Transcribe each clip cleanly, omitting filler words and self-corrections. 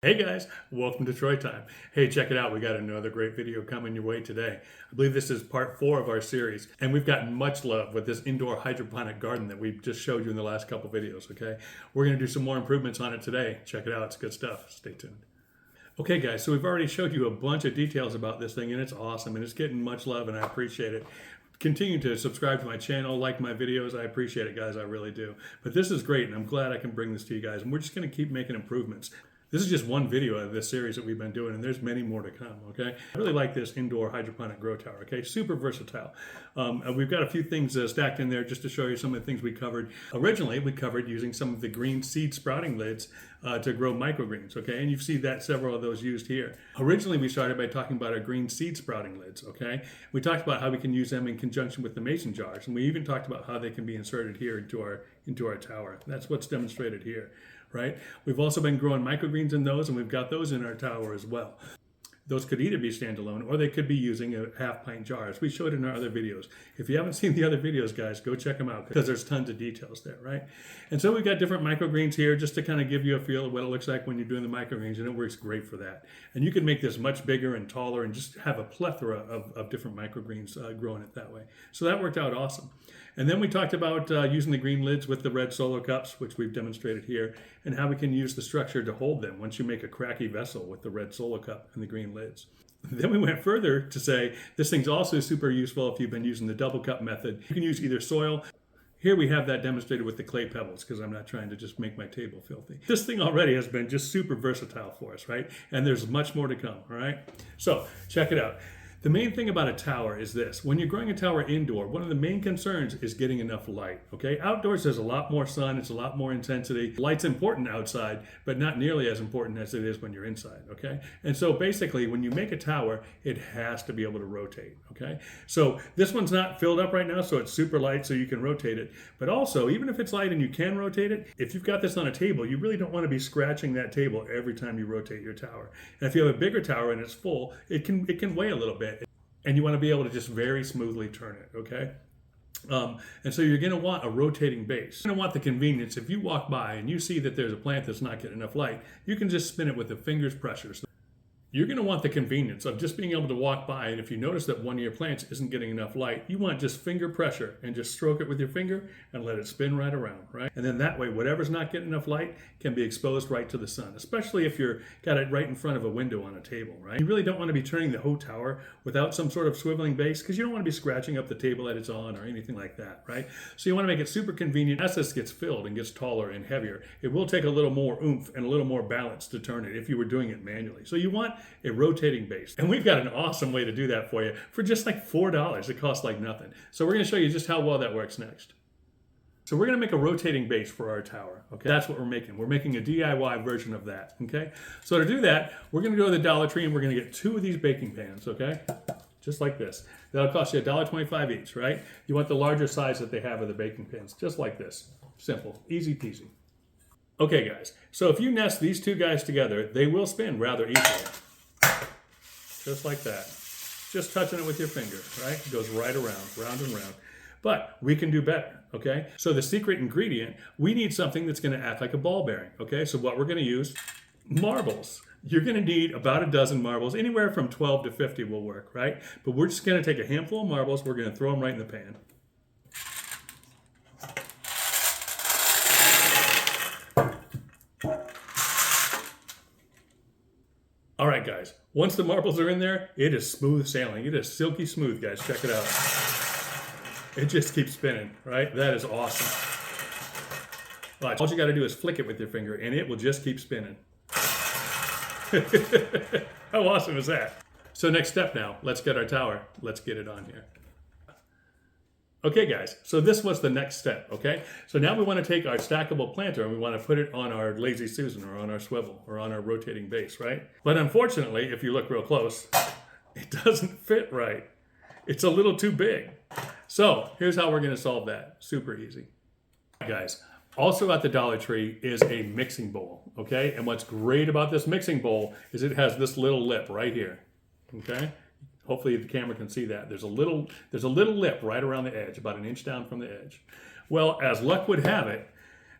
Hey guys, welcome to Troy Time. Hey, check it out. We got another great video coming your way today. I believe this is part 4 of our series, and we've gotten much love with this indoor hydroponic garden that we just showed you in the last couple videos, okay? We're going to do some more improvements on it today. Check it out. It's good stuff. Stay tuned. Okay guys, so we've already showed you a bunch of details about this thing, and it's awesome, and it's getting much love, and I appreciate it. Continue to subscribe to my channel, like my videos. I appreciate it, guys. I really do. But this is great, and I'm glad I can bring this to you guys, and we're just going to keep making improvements. This is just one video of this series that we've been doing, and there's many more to come, okay? I really like this indoor hydroponic grow tower, okay? Super versatile. And we've got a few things stacked in there just to show you some of the things we covered. Originally, we covered using some of the green seed sprouting lids to grow microgreens, okay? And you see that several of those used here. Originally, we started by talking about our green seed sprouting lids, okay? We talked about how we can use them in conjunction with the mason jars, and we even talked about how they can be inserted here into our tower. That's what's demonstrated here. Right? We've also been growing microgreens in those, and we've got those in our tower as well. Those could either be standalone or they could be using a half-pint jar, as we showed in our other videos. If you haven't seen the other videos, guys, go check them out because there's tons of details there, right? And so we've got different microgreens here just to kind of give you a feel of what it looks like when you're doing the microgreens, and it works great for that. And you can make this much bigger and taller and just have a plethora of different microgreens growing it that way. So that worked out awesome. And then we talked about using the green lids with the red solo cups, which we've demonstrated here, and how we can use the structure to hold them once you make a cracky vessel with the red solo cup and the green lids. Then we went further to say this thing's also super useful if you've been using the double cup method. You can use either soil. Here we have that demonstrated with the clay pebbles because I'm not trying to just make my table filthy. This thing already has been just super versatile for us, right? And there's much more to come, all right? So check it out. The main thing about a tower is this. When you're growing a tower indoor, one of the main concerns is getting enough light, okay? Outdoors, there's a lot more sun. It's a lot more intensity. Light's important outside, but not nearly as important as it is when you're inside, okay? And so basically, when you make a tower, it has to be able to rotate, okay? So this one's not filled up right now, so it's super light, so you can rotate it. But also, even if it's light and you can rotate it, if you've got this on a table, you really don't want to be scratching that table every time you rotate your tower. And if you have a bigger tower and it's full, it can weigh a little bit. And you want to be able to just very smoothly turn it, okay? And so you're going to want a rotating base. You're going to want the convenience. If you walk by and you see that there's a plant that's not getting enough light, you can just spin it with the finger's pressure. You're going to want the convenience of just being able to walk by, and if you notice that one of your plants isn't getting enough light, you want just finger pressure and just stroke it with your finger and let it spin right around, right? And then that way, whatever's not getting enough light can be exposed right to the sun, especially if you're got it right in front of a window on a table, right? You really don't want to be turning the whole tower without some sort of swiveling base because you don't want to be scratching up the table that it's on or anything like that, right? So you want to make it super convenient. As this gets filled and gets taller and heavier, it will take a little more oomph and a little more balance to turn it if you were doing it manually. So you want a rotating base. And we've got an awesome way to do that for you for just like $4. It costs like nothing. So we're going to show you just how well that works next. So we're going to make a rotating base for our tower. Okay, that's what we're making. We're making a DIY version of that. Okay, so to do that, we're going to go to the Dollar Tree and we're going to get 2 of these baking pans. Okay, just like this. That'll cost you $1.25 each, right? You want the larger size that they have of the baking pans, just like this. Simple, easy peasy. Okay, guys. So if you nest these 2 guys together, they will spin rather easily. Just like that. Just touching it with your finger, right? It goes right around, round and round. But we can do better, okay? So the secret ingredient, we need something that's going to act like a ball bearing, okay? So what we're going to use, marbles. You're going to need about a dozen marbles. Anywhere from 12 to 50 will work, right? But we're just going to take a handful of marbles. We're going to throw them right in the pan. All right, guys, once the marbles are in there, it is smooth sailing. It is silky smooth, guys. Check it out. It just keeps spinning, right? That is awesome. Watch. All you got to do is flick it with your finger, and it will just keep spinning. How awesome is that? So next step now, let's get our tower. Let's get it on here. Okay, guys, so this was the next step, okay? So now we want to take our stackable planter and we want to put it on our Lazy Susan or on our swivel or on our rotating base, right? But unfortunately, if you look real close, it doesn't fit right. It's a little too big. So here's how we're going to solve that. Super easy. Guys, also at the Dollar Tree is a mixing bowl, okay? And what's great about this mixing bowl is it has this little lip right here, okay? Hopefully the camera can see that. There's a little lip right around the edge, about an inch down from the edge. Well, as luck would have it,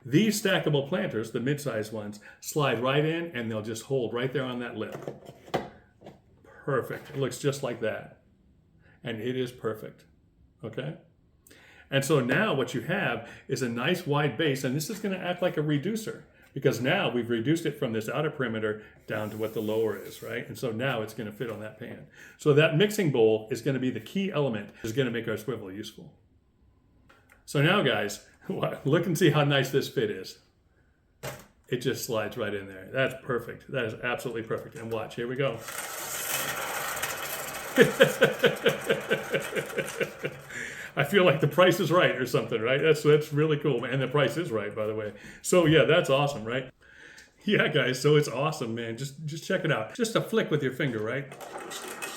These stackable planters, the mid-sized ones, slide right in and they'll just hold right there on that lip. Perfect. It looks just like that. And it is perfect. Okay? And so now what you have is a nice wide base, and this is going to act like a reducer because now we've reduced it from this outer perimeter down to what the lower is, right? And so now it's going to fit on that pan. So that mixing bowl is going to be the key element, is going to make our swivel useful. So now, guys, look and see how nice this fit is. It just slides right in there. That's perfect. That is absolutely perfect. And watch, here we go. I feel like the price is right or something, right? That's really cool. And the price is right, by the way. So yeah, that's awesome, right? Yeah, guys, so it's awesome, man. Just check it out. Just a flick with your finger, right?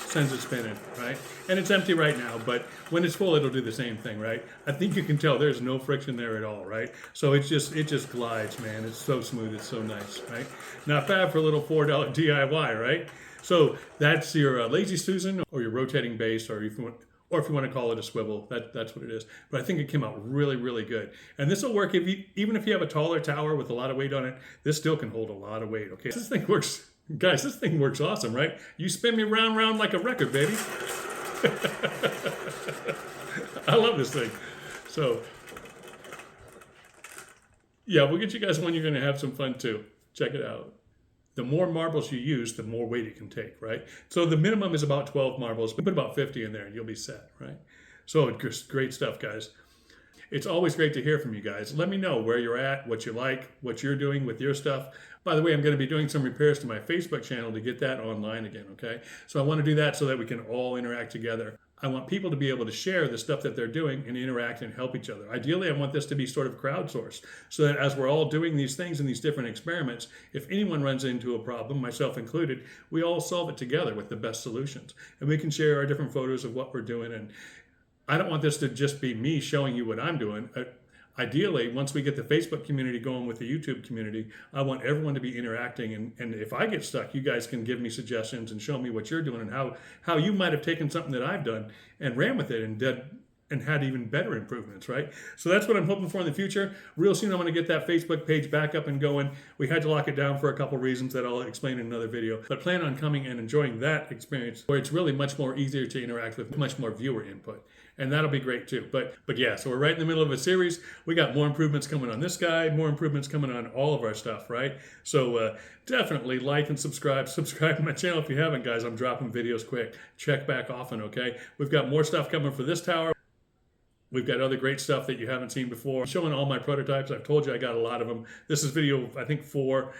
Sends it spinning, right? And it's empty right now, but when it's full, it'll do the same thing, right? I think you can tell there's no friction there at all, right? So it just glides, man. It's so smooth, it's so nice, right? Not bad for a little $4 DIY, right? So that's your Lazy Susan or your rotating base, or if you want to call it a swivel, that's what it is. But I think it came out really, really good. And this will work even if you have a taller tower with a lot of weight on it. This still can hold a lot of weight. Okay, this thing works, guys. This thing works awesome, right? You spin me round like a record, baby. I love this thing. So yeah, we'll get you guys one. You're going to have some fun too. Check it out. The more marbles you use, the more weight it can take, right? So the minimum is about 12 marbles, but put about 50 in there and you'll be set, right? So it's great stuff, guys. It's always great to hear from you guys. Let me know where you're at, what you like, what you're doing with your stuff. By the way, I'm going to be doing some repairs to my Facebook channel to get that online again, okay? So I want to do that so that we can all interact together. I want people to be able to share the stuff that they're doing and interact and help each other. Ideally, I want this to be sort of crowdsourced so that as we're all doing these things and these different experiments, if anyone runs into a problem, myself included, we all solve it together with the best solutions. And we can share our different photos of what we're doing. And I don't want this to just be me showing you what I'm doing. Ideally, once we get the Facebook community going with the YouTube community, I want everyone to be interacting. And if I get stuck, you guys can give me suggestions and show me what you're doing and how you might have taken something that I've done and ran with it and had even better improvements, right? So that's what I'm hoping for in the future. Real soon, I'm going to get that Facebook page back up and going. We had to lock it down for a couple reasons that I'll explain in another video, but plan on coming and enjoying that experience where it's really much more easier to interact with, much more viewer input. And that'll be great too. But yeah, so we're right in the middle of a series. We got more improvements coming on this guy, more improvements coming on all of our stuff, right? So definitely like and subscribe. Subscribe to my channel if you haven't, guys. I'm dropping videos quick. Check back often, okay? We've got more stuff coming for this tower. We've got other great stuff that you haven't seen before. I'm showing all my prototypes. I've told you I got a lot of them. This is video, I think, 4.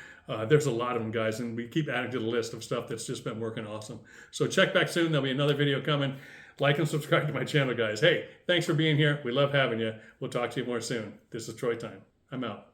There's a lot of them, guys, and we keep adding to the list of stuff that's just been working awesome. So check back soon. There'll be another video coming. Like and subscribe to my channel, guys. Hey, thanks for being here. We love having you. We'll talk to you more soon. This is Troy Time. I'm out.